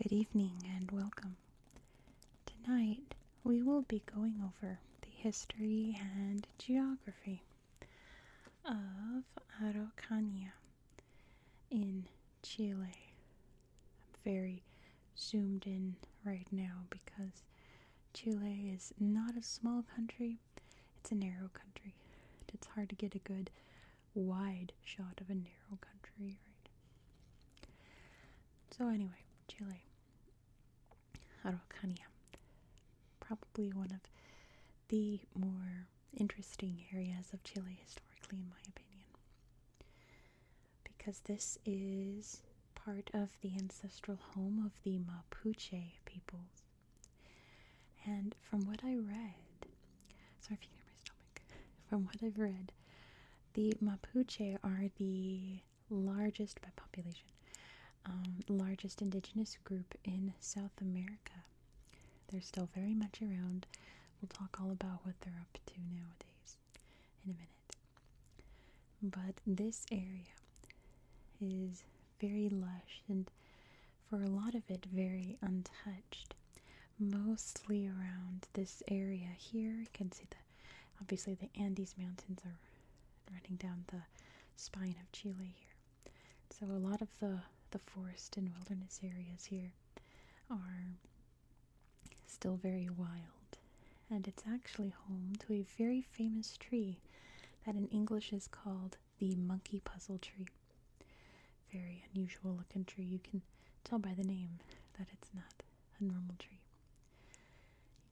Good evening and welcome. Tonight we will be going over the history and geography of Araucanía in Chile. I'm very zoomed in right now because Chile is not a small country, it's a narrow country. It's hard to get a good wide shot of a narrow country, right? So anyway, Chile. Araucanía. Probably one of the more interesting areas of Chile historically, in my opinion. Because this is part of the ancestral home of the Mapuche peoples. And from what I read, sorry if you can hear my stomach, from what I've read, the Mapuche are the largest by population, largest indigenous group in South America. They're still very much around. We'll talk all about what they're up to nowadays in a minute. But this area is very lush and for a lot of it very untouched. Mostly around this area here, you can see obviously the Andes Mountains are running down the spine of Chile here. So a lot of the forest and wilderness areas here are still very wild. And it's actually home to a very famous tree that in English is called the monkey puzzle tree. Very unusual looking tree. You can tell by the name that it's not a normal tree.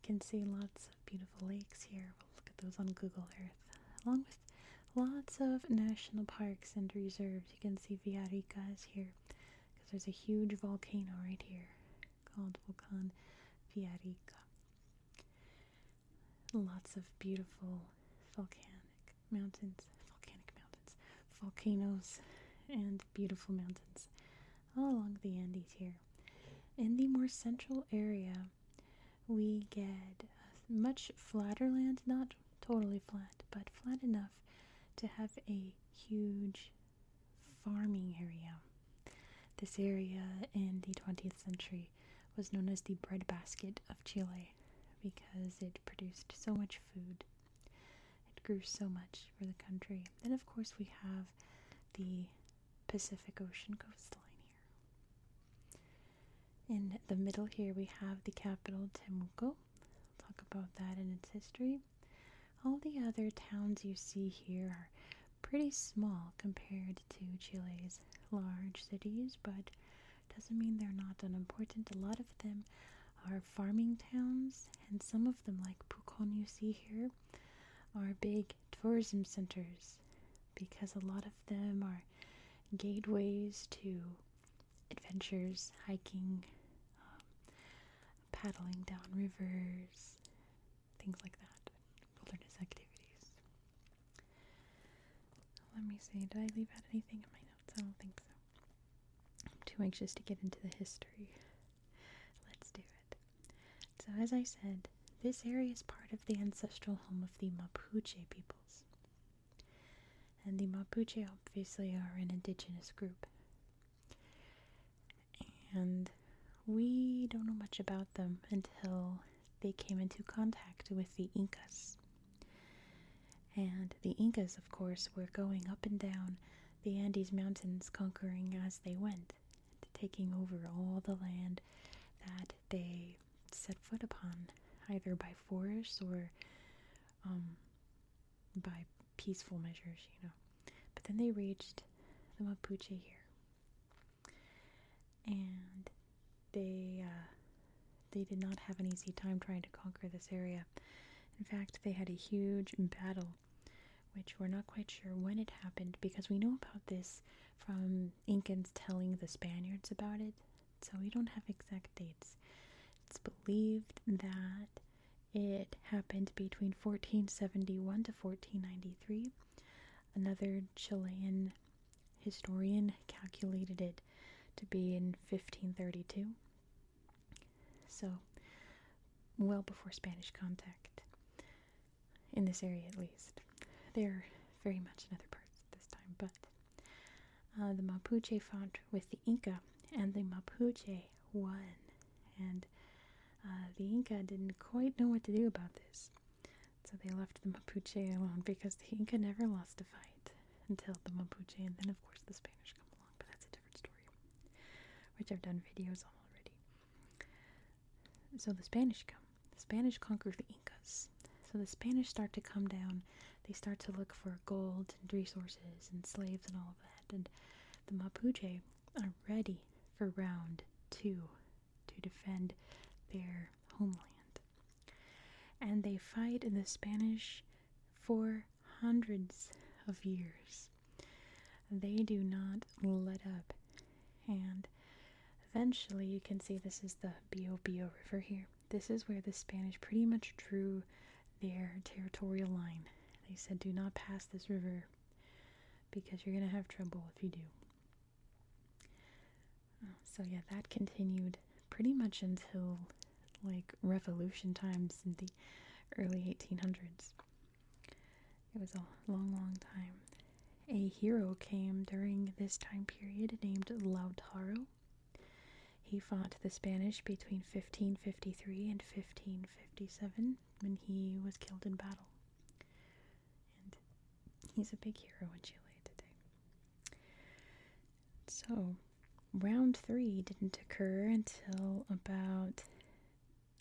You can see lots of beautiful lakes here. We'll look at those on Google Earth. Along with lots of national parks and reserves. You can see Villarrica is here because there's a huge volcano right here called Volcan Villarrica. Lots of beautiful volcanoes, and beautiful mountains all along the Andes here. In the more central area, we get a much flatter land, not totally flat, but flat enough to have a huge farming area. This area in the 20th century was known as the breadbasket of Chile because it produced so much food. It grew so much for the country. Then of course we have the Pacific Ocean coastline here. In the middle here we have the capital Temuco. We'll talk about that and its history. All the other towns you see here are pretty small compared to Chile's large cities, but doesn't mean they're not unimportant. A lot of them are farming towns, and some of them, like Pucón you see here, are big tourism centers because a lot of them are gateways to adventures, hiking, paddling down rivers, things like that, wilderness activities. Let me see, did I leave out anything in my notes? I don't think so. I'm too anxious to get into the history. Let's do it. So as I said, this area is part of the ancestral home of the Mapuche peoples. And the Mapuche obviously are an indigenous group. And we don't know much about them until they came into contact with the Incas. And the Incas, of course, were going up and down the Andes Mountains, conquering as they went, taking over all the land that they set foot upon, either by force or by peaceful measures, But then they reached the Mapuche here, and they did not have an easy time trying to conquer this area. In fact, they had a huge battle, which we're not quite sure when it happened, because we know about this from Incans telling the Spaniards about it, so we don't have exact dates. It's believed that it happened between 1471 to 1493. Another Chilean historian calculated it to be in 1532. So, well before Spanish contact, in this area at least. They're very much in other parts at this time, but the Mapuche fought with the Inca, and the Mapuche won. And the Inca didn't quite know what to do about this. So they left the Mapuche alone because the Inca never lost a fight until the Mapuche, and then of course the Spanish come along, but that's a different story, which I've done videos on already. So the Spanish come. The Spanish conquer the Incas. So the Spanish start to come down. They start to look for gold and resources and slaves and all of that. And the Mapuche are ready for round 2 to defend their homeland. And they fight the Spanish for hundreds of years. They do not let up. And eventually, you can see this is the Biobío River here. This is where the Spanish pretty much drew their territorial line. They said, do not pass this river because you're going to have trouble if you do. So yeah, that continued pretty much until like revolution times in the early 1800s. It was a long, long time. A hero came during this time period named Lautaro. He fought the Spanish between 1553 and 1557 when he was killed in battle. And he's a big hero in Chile today. So, round 3 didn't occur until about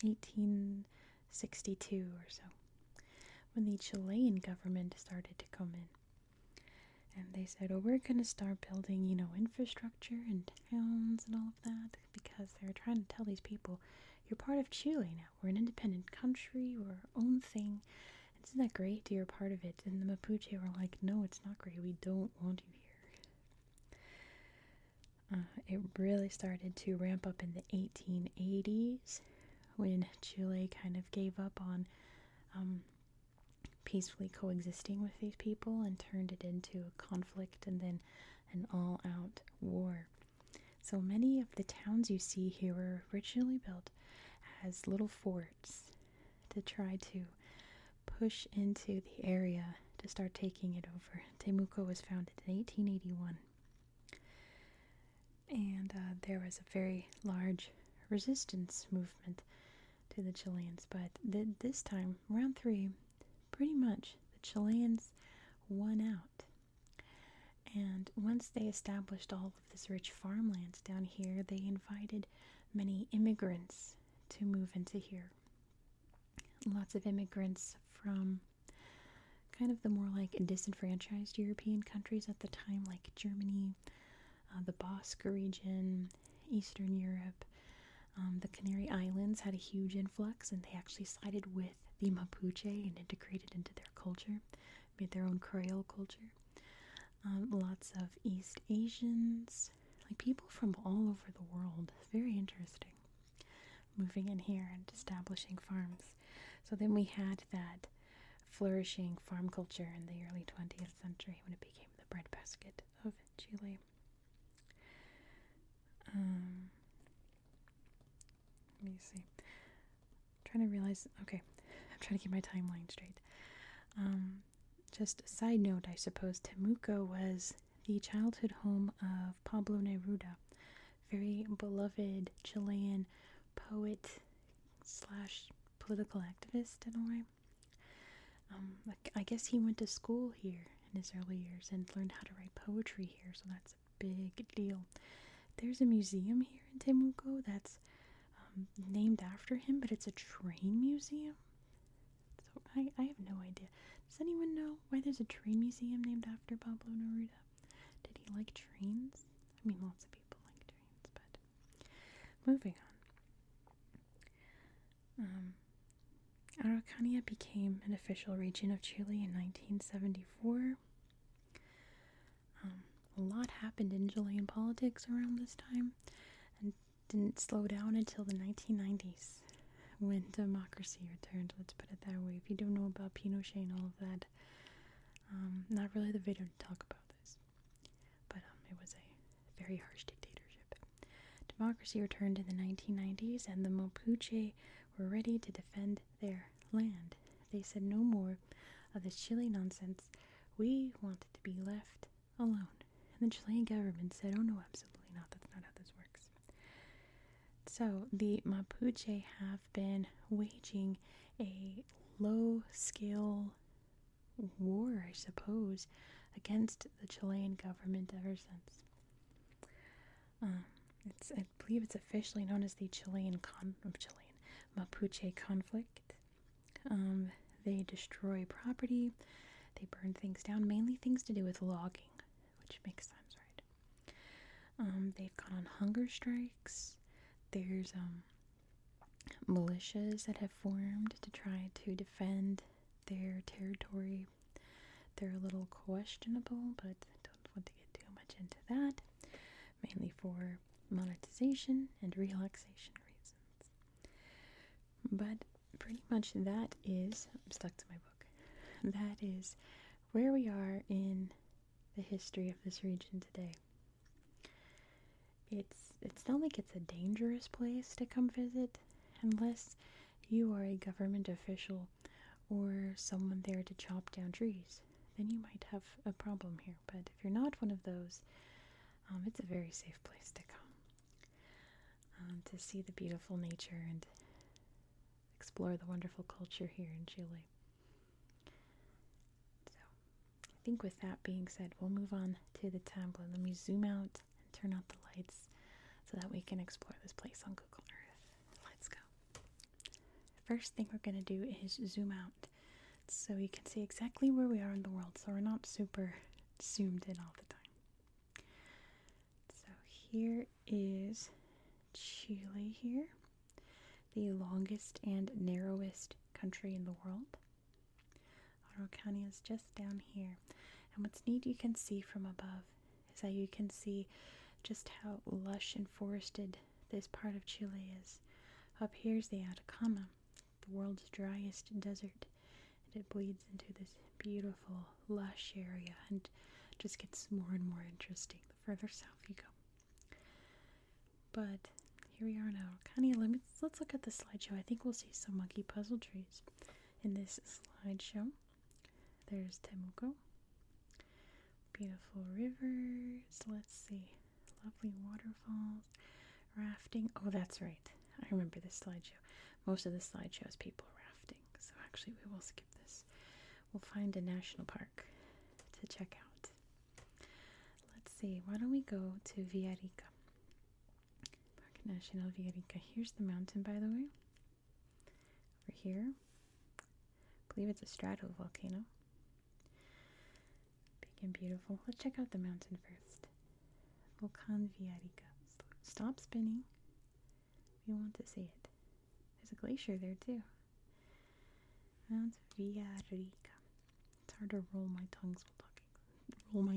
1862 or so, when the Chilean government started to come in. And they said, oh, we're going to start building, infrastructure and towns and all of that, because they're trying to tell these people, you're part of Chile now. We're an independent country. We're our own thing. Isn't that great? You're part of it. And the Mapuche were like, no, it's not great. We don't want you here. It really started to ramp up in the 1880s when Chile kind of gave up on peacefully coexisting with these people and turned it into a conflict and then an all-out war. So many of the towns you see here were originally built as little forts to try to push into the area to start taking it over. Temuco was founded in 1881. And there was a very large resistance movement to the Chileans. But this time, round 3, pretty much the Chileans won out. And once they established all of this rich farmlands down here, they invited many immigrants to move into here. Lots of immigrants from kind of the more like disenfranchised European countries at the time, like Germany, the Basque region, Eastern Europe. The Canary Islands had a huge influx, and they actually sided with the Mapuche and integrated into their culture, made their own Creole culture. Lots of East Asians, like people from all over the world. Very interesting. Moving in here and establishing farms. So then we had that flourishing farm culture in the early 20th century when it became the breadbasket of Chile. Let me see. I'm trying to realize. Okay, I'm trying to keep my timeline straight. Just a side note, I suppose, Temuco was the childhood home of Pablo Neruda, very beloved Chilean poet / political activist in a way. I guess he went to school here in his early years and learned how to write poetry here, so that's a big deal. There's a museum here in Temuco that's named after him, but it's a train museum. So I have no idea. Does anyone know why there's a train museum named after Pablo Neruda? Did he like trains? I mean, lots of people like trains, but moving on. Araucanía became an official region of Chile in 1974. A lot happened in Chilean politics around this time, and didn't slow down until the 1990s, when democracy returned, let's put it that way. If you don't know about Pinochet and all of that, not really the video to talk about this, but it was a very harsh dictatorship. Democracy returned in the 1990s, and the Mapuche were ready to defend their land. They said no more of this Chile nonsense. We wanted to be left alone. And the Chilean government said, oh no, absolutely not. That's not how this works. So the Mapuche have been waging a low-scale war, I suppose, against the Chilean government ever since. Um, I believe it's officially known as the Chilean Mapuche conflict. They destroy property, they burn things down, mainly things to do with logging, which makes sense, right? They've gone on hunger strikes. There's militias that have formed to try to defend their territory. They're a little questionable, but I don't want to get too much into that, mainly for monetization and relaxation reasons. But pretty much that is, I'm stuck to my book, that is where we are in the history of this region today. It's not like it's a dangerous place to come visit unless you are a government official or someone there to chop down trees. Then you might have a problem here. But if you're not one of those, it's a very safe place to come to see the beautiful nature and explore the wonderful culture here in Chile. So I think with that being said, we'll move on to the tablet. Let me zoom out and turn out the lights so that we can explore this place on Google Earth. Let's go. First thing we're going to do is zoom out so you can see exactly where we are in the world, so we're not super zoomed in all the time. So here is Chile here, the longest and narrowest country in the world. Araucanía is just down here. And what's neat you can see from above is that you can see just how lush and forested this part of Chile is. Up here's the Atacama, the world's driest desert. And it bleeds into this beautiful, lush area and just gets more and more interesting the further south you go. But here we are in Araucanía. Let's look at the slideshow. I think we'll see some monkey puzzle trees in this slideshow. There's Temuco. Beautiful rivers. Let's see. Lovely waterfalls. Rafting. Oh, that's right. I remember this slideshow. Most of the slideshows people rafting. So actually we will skip this. We'll find a national park to check out. Let's see. Why don't we go to Villarrica? Parque Nacional Villarrica. Here's the mountain, by the way. Over here. I believe it's a stratovolcano. Big and beautiful. Let's check out the mountain first. Volcan Villarrica. Stop spinning. We want to see it. There's a glacier there too. Mount Villarrica. It's hard to roll my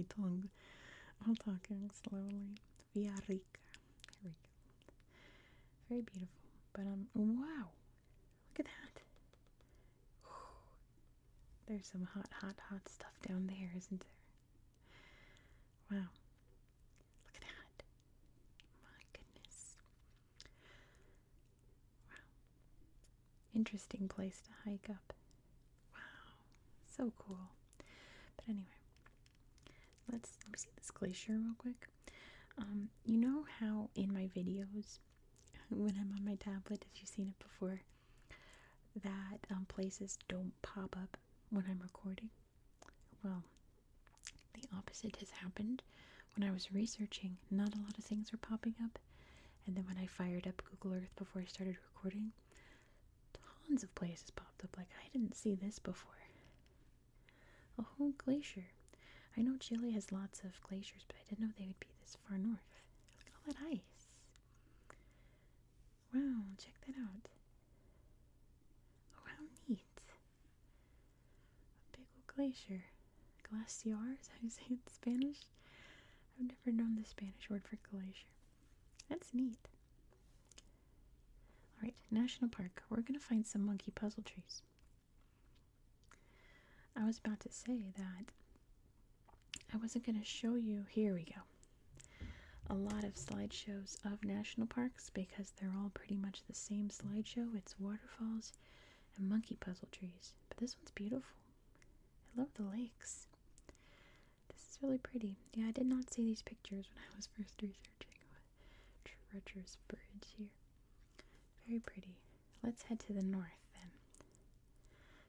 tongue while talking slowly. Villarrica. Here we go. Very beautiful. But wow. Look at that. There's some hot stuff down there, isn't there? Wow. Look at that. My goodness. Wow. Interesting place to hike up. Wow. So cool. But anyway, let me see this glacier real quick. You know how in my videos, when I'm on my tablet, if you've seen it before, that places don't pop up when I'm recording? Well, the opposite has happened. When I was researching, not a lot of things were popping up. And then when I fired up Google Earth before I started recording, tons of places popped up. Like, I didn't see this before. A whole glacier. I know Chile has lots of glaciers, but I didn't know they would be this far north. Look at all that ice. Wow, check that out. Oh, how neat. A big old glacier. Glaciar, is how you say it in Spanish? I've never known the Spanish word for glacier. That's neat. Alright, National Park. We're going to find some monkey puzzle trees. I was about to say that I wasn't going to show you. Here we go. A lot of slideshows of national parks because they're all pretty much the same slideshow. It's waterfalls and monkey puzzle trees. But this one's beautiful. I love the lakes. This is really pretty. Yeah, I did not see these pictures when I was first researching. Treacherous bridge here. Very pretty. Let's head to the north then.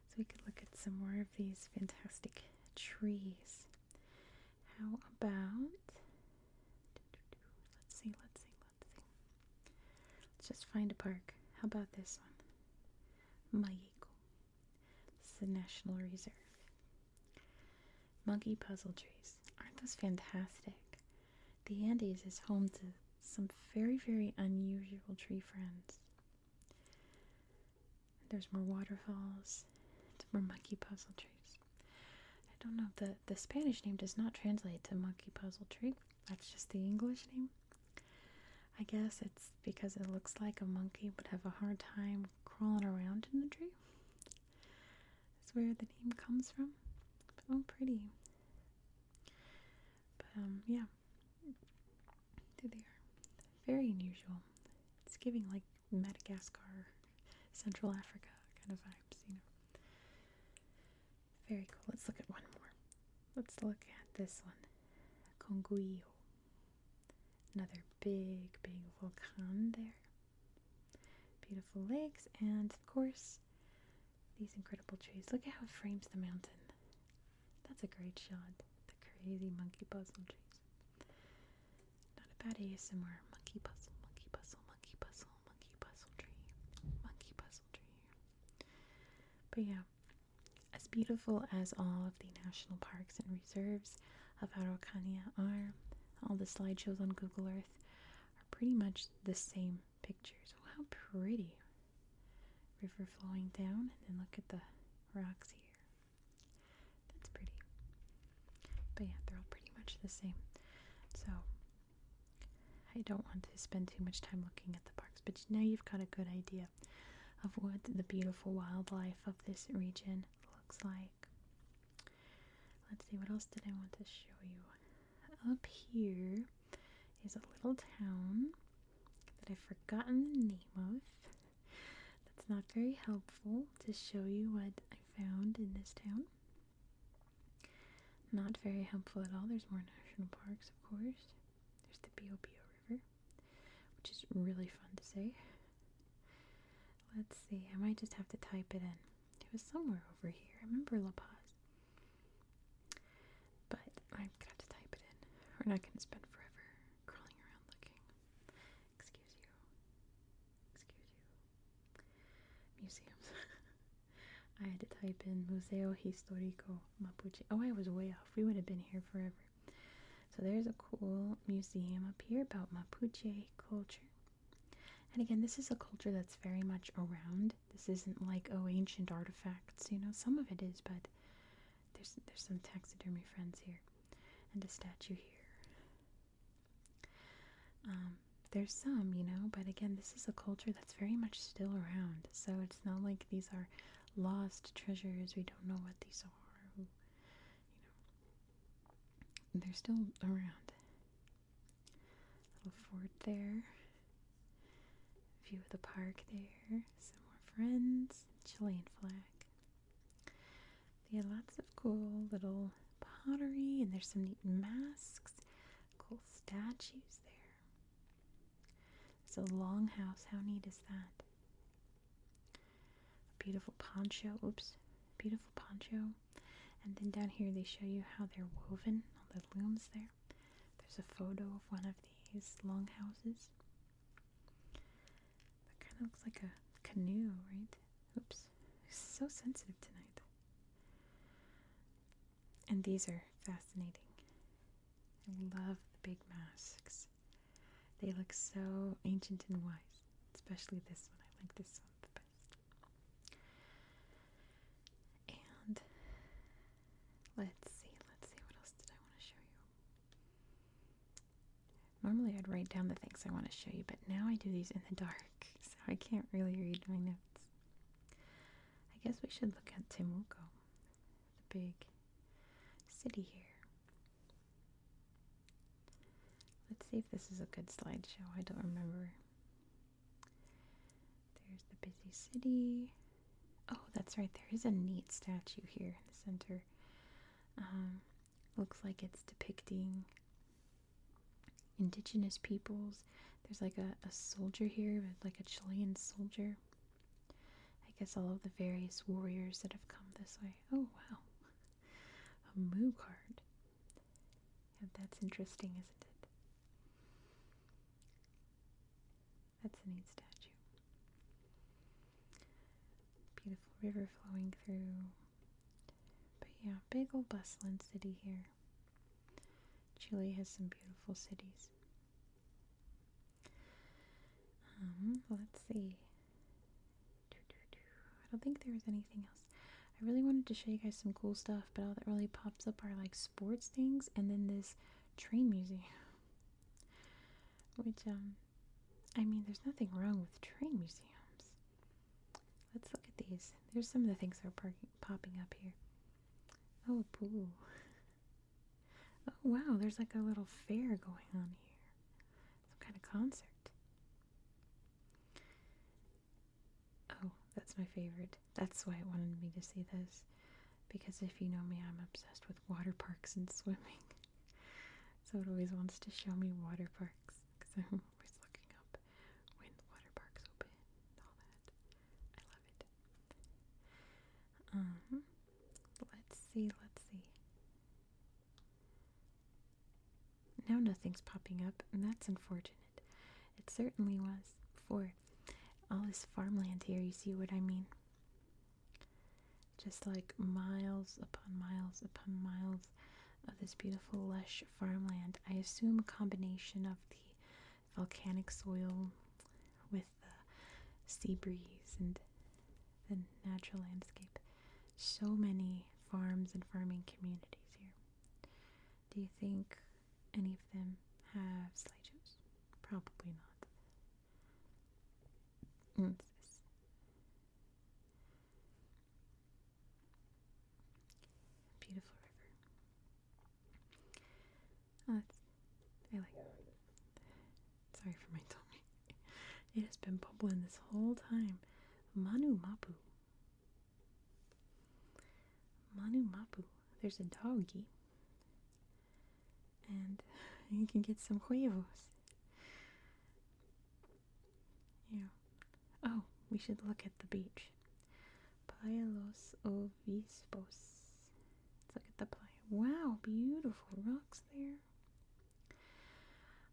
So we could look at some more of these fantastic trees. How about, let's see. Let's just find a park. How about this one? Mayiko. This is a national reserve. Monkey puzzle trees. Aren't those fantastic? The Andes is home to some very, very unusual tree friends. There's more waterfalls, more monkey puzzle trees. I don't know, the Spanish name does not translate to monkey puzzle tree. That's just the English name. I guess it's because it looks like a monkey would have a hard time crawling around in the tree. That's where the name comes from. Oh, pretty. But, yeah. There they are. Very unusual. It's giving like Madagascar, Central Africa kind of vibes, you know. Very cool. Let's look at one more. Let's look at this one. Conguillo. Another big, big volcano there. Beautiful lakes, and of course, these incredible trees. Look at how it frames the mountain. That's a great shot. The crazy monkey puzzle trees. Not a bad ASMR. Monkey puzzle, monkey puzzle, monkey puzzle, monkey puzzle tree. Monkey puzzle tree. But yeah, as beautiful as all of the national parks and reserves of Araucanía are, all the slideshows on Google Earth are pretty much the same pictures. Oh, how pretty. River flowing down, and then look at the rocks here. That's pretty. But yeah, they're all pretty much the same. So, I don't want to spend too much time looking at the parks, but now you've got a good idea of what the beautiful wildlife of this region looks like. Let's see, what else did I want to show you? Up here is a little town that I've forgotten the name of. That's not very helpful to show you what I found in this town. Not very helpful at all. There's more national parks, of course. There's the Biobío River, which is really fun to say. Let's see, I might just have to type it in. It was somewhere over here. I remember La Paz. But I've got to type it in. We're not going to spend forever crawling around looking. Excuse you. Museums. I had to type in Museo Histórico Mapuche. Oh, I was way off. We would have been here forever. So there's a cool museum up here about Mapuche culture. And again, this is a culture that's very much around. This isn't like, oh, ancient artifacts, you know. Some of it is, but there's some taxidermy friends here. And a statue here. There's some, you know, but again, this is a culture that's very much still around. So it's not like these are lost treasures. We don't know what these are. You know, they're still around. Little fort there. View of the park there. Some more friends. Chilean flag. They had lots of cool little pottery, and there's some neat masks. Cool statues there. It's a longhouse. How neat is that? A beautiful poncho. Oops. Beautiful poncho. And then down here they show you how they're woven. All the looms there. There's a photo of one of these longhouses. That kind of looks like a canoe, right? Oops. It's so sensitive tonight. And these are fascinating. I love the big masks. They look so ancient and wise, especially this one. I like this one the best. And let's see, what else did I want to show you? Normally I'd write down the things I want to show you, but now I do these in the dark, so I can't really read my notes. I guess we should look at Temuco, the big city here. Let's see if this is a good slideshow. I don't remember. There's the busy city. Oh, that's right. There is a neat statue here in the center. Looks like it's depicting indigenous peoples. There's like a soldier here, like a Chilean soldier. I guess all of the various warriors that have come this way. Oh wow, a moo card. Yeah, that's interesting, isn't it? That's a neat statue. Beautiful river flowing through. But yeah, big old bustling city here. Chile has some beautiful cities. Let's see. I don't think there was anything else. I really wanted to show you guys some cool stuff, but all that really pops up are like sports things and then this train museum. Which, I mean, there's nothing wrong with train museums. Let's look at these. There's some of the things that are popping up here. Oh, a pool. Oh, wow, there's like a little fair going on here. Some kind of concert. Oh, that's my favorite. That's why it wanted me to see this. Because if you know me, I'm obsessed with water parks and swimming. So it always wants to show me water parks. Because I'm always looking up when the water parks open and all that. I love it. Let's see. Now nothing's popping up, and that's unfortunate. It certainly was before. All this farmland here, you see what I mean? Just like miles upon miles upon miles of this beautiful lush farmland. I assume a combination of the volcanic soil with the sea breeze and the natural landscape. So many farms and farming communities here. Do you think any of them have slideshows? Probably not. What's this? Beautiful river. Oh, I like it. Sorry for my tummy. It has been bubbling this whole time. Manu Mapu. Manu Mapu. There's a doggy. And you can get some huevos. Yeah. Oh, we should look at the beach. Playa Los Obispos. Let's look at the playa. Wow, beautiful rocks there.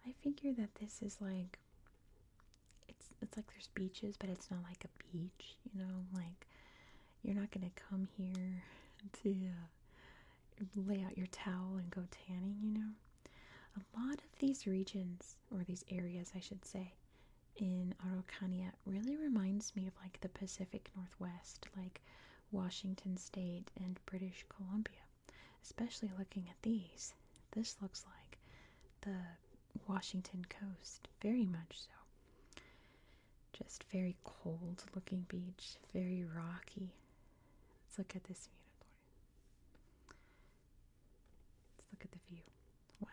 I figure that this is like, it's like there's beaches, but it's not like a beach, you know? Like, you're not gonna come here to lay out your towel and go tanning, you know? A lot of these regions, or these areas, I should say, in Araucanía really reminds me of like the Pacific Northwest, like Washington State and British Columbia. Especially looking at these. This looks like the Washington coast, very much so. Just very cold looking beach, very rocky. Let's look at this view. Let's look at the view. Wow.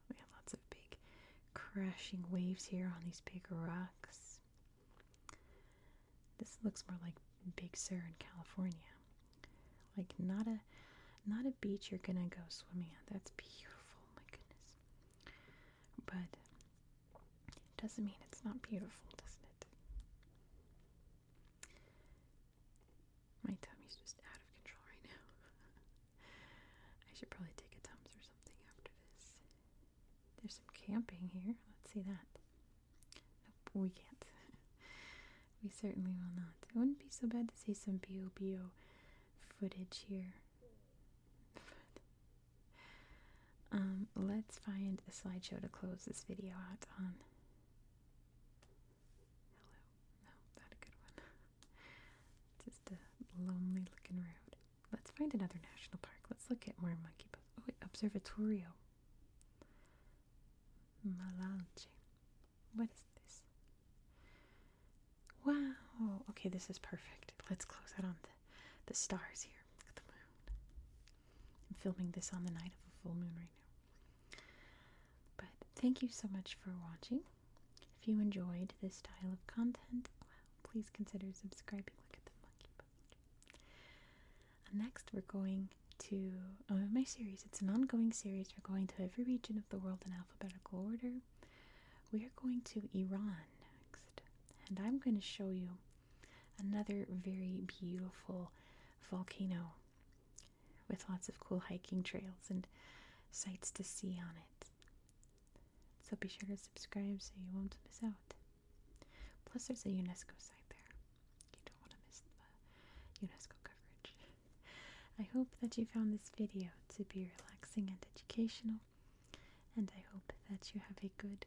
We have lots of big crashing waves here on these big rocks. This looks more like Big Sur in California. Like not a beach you're gonna go swimming at. That's beautiful, my goodness. But it doesn't mean it's not beautiful, doesn't it? My tummy's just out of control right now. I should probably take a Tums or something after this. There's some camping here. Let's see that. Nope, we can't. We certainly will not. It wouldn't be so bad to see some Bio footage here. Let's find a slideshow to close this video out on. Hello. No, not a good one. Just a lonely looking road. Let's find another national park. Let's look at more monkey puzzles. Oh wait, Observatorio. Malalche. What is this? Wow. Okay, this is perfect. Let's close out on the stars here. Look at the moon. I'm filming this on the night of a full moon right now. But thank you so much for watching. If you enjoyed this style of content, please consider subscribing. Look at the monkey puzzle. Next, we're going to my series. It's an ongoing series. We're going to every region of the world in alphabetical order. We are going to Iran next, and I'm going to show you another very beautiful volcano with lots of cool hiking trails and sights to see on it. So be sure to subscribe so you won't miss out. Plus there's a UNESCO site there. You don't want to miss the UNESCO coverage. I hope that you found this video to be relaxing and educational, and I hope that you have a good